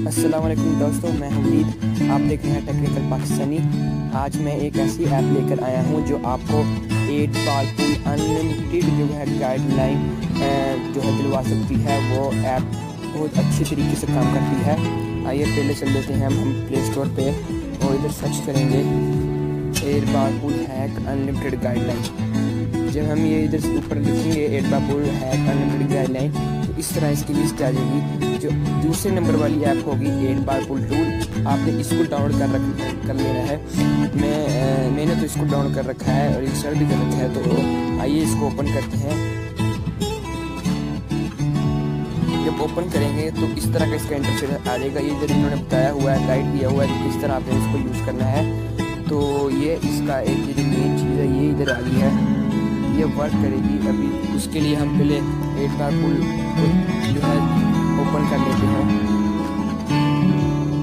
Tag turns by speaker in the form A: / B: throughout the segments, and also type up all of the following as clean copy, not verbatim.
A: अस्सलाम वालेकुम दोस्तों, मैं हमीद। आप देख रहे हैं टेक्निकल पाकिस्तानी। आज मैं एक ऐसी ऐप लेकर आया हूं जो आपको 8 बॉल पूल अनलिमिटेड जो है गाइडलाइन जो है दिलवा सकती है। वो ऐप बहुत अच्छी तरीके से काम करती है। आइए पहले चल लेते हैं हम प्ले स्टोर पे और इधर सर्च करेंगे 8 ball pool hack unlimited guideline. जब हम ये इधर ऊपर लिखेंगे 8 ball pool hack unlimited guideline, तो इस तरह इसकी लिस्ट आ जाएगी। जो दूसरे नंबर वाली ऐप होगी 8 बॉल पूल टूल, आपने इसको डाउनलोड कर लेना है। मैंने तो इसको डाउनलोड कर रखा है और इंस्टॉल भी कर रखा है। तो आइए इसको ओपन करते हैं। जब ओपन करेंगे तो इस तरह का इसका इंटरफेस आ जाएगा। ये इधर इन्होंने बताया हुआ है, गाइड दिया हुआ है कि किस तरह आपने इसको यूज़ करना है। तो ये इसका एक जो मेन चीज़ है ये इधर आ गई है, ये वर्क करेगी। अभी उसके लिए हम पहले 8 बॉल पूल जो है ओपन कर लेते हैं।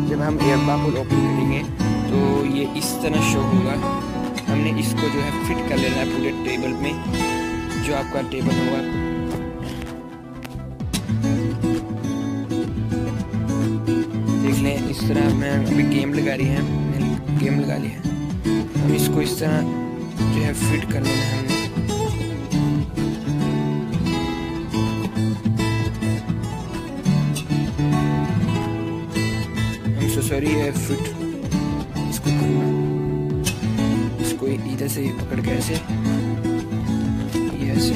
A: जब हम 8 बॉल पूल ओपन करेंगे तो ये इस तरह शो होगा। हमने इसको जो है फिट कर लेना है पूरे टेबल में, जो आपका टेबल होगा। देख लें इस तरह मैं अभी गेम लगा रही है, मैंने गेम लगा ली है। हम इसको इस तरह जो है फिट कर लेना है। सॉरी है फिट इसको करना, इसको इधर से पकड़ के ऐसे, ये ऐसे।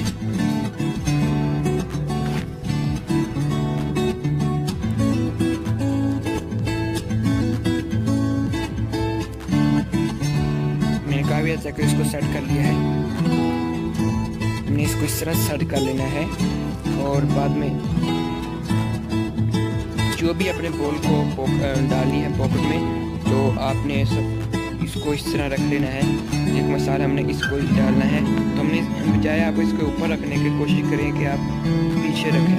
A: मैंने कहा भी अच्छा कि इसको सेट कर लिया है। हमने इसको इस तरह सेट कर लेना है और बाद में जो भी अपने बॉल को डालनी है पॉकेट में, तो आपने सब इसको इस तरह रख लेना है। एक मसाला हमने इसको डालना है, तो हमने बजाय आप इसके ऊपर रखने की कोशिश करें कि आप पीछे रखें।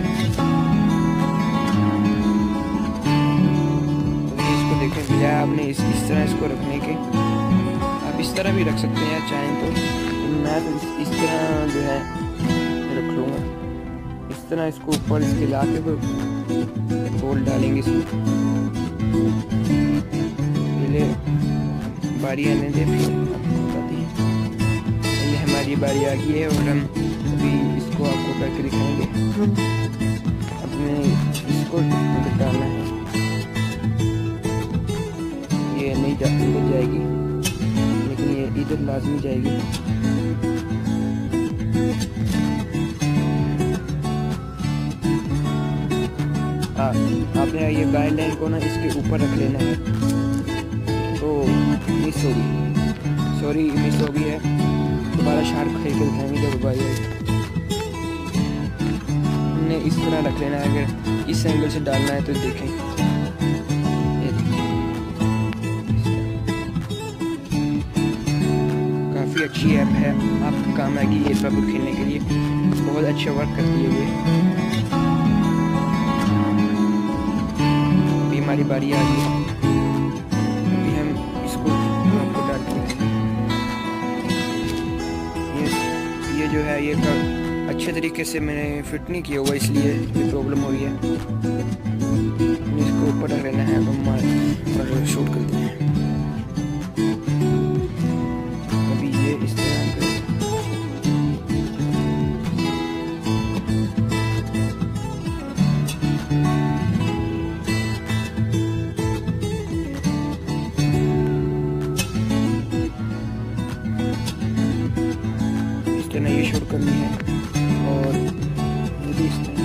A: तो इसको देखें, बजाय आपने इस तरह इसको रखने के, आप इस तरह भी रख सकते हैं चाहें तो। मैं तो इस तरह जो है रख लूँगा। इस तरह इसको ऊपर इसके ला के बॉल डालेंगे इसमें। पहले बारी आने दे, फिर आपको बताते हैं। पहले हमारी बारी आ गई है और हम अभी इसको आपको करके दिखाएंगे। अब मैं इसको डालना है, ये नहीं जाएगी लेकिन ये इधर लाजमी जाएगी। आपने ये गाइडलाइन को ना इसके ऊपर रख लेना है। तो मिस होगी, सॉरी मिस हो गई है। दोबारा शार्क खेल के दिखाएंगे जब भाई हमने इस तरह रख लेना है। अगर इस एंगल से डालना है तो देखें, ये काफ़ी अच्छी ऐप है, आपको काम आएगी ये सब खेलने के लिए। बहुत अच्छा वर्क करती है ये। हमारी बारी आ गई, अभी हम इसको आपको डालते हैं। ये जो है ये अच्छे तरीके से मैंने फिट नहीं किया हुआ, इसलिए ये प्रॉब्लम हो रही है। इसको ऊपर रख लेना है और शूट करते हैं। अभी ये इस तरह ये शूट करनी है और ये भी इस तरह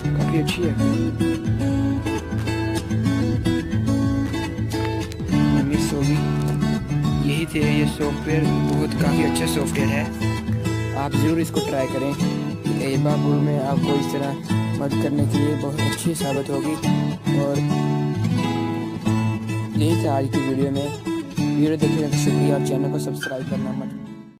A: काफ़ी अच्छी है। मिस होगी, यही थे ये सॉफ्टवेयर। बहुत काफ़ी अच्छा सॉफ्टवेयर है, आप ज़रूर इसको ट्राई करें। 8 बॉल पूल में आपको इस तरह मदद करने के लिए बहुत अच्छी साबित होगी। और यही था आज की वीडियो में। वीडियो देखने का शुक्रिया और चैनल को सब्सक्राइब करना मत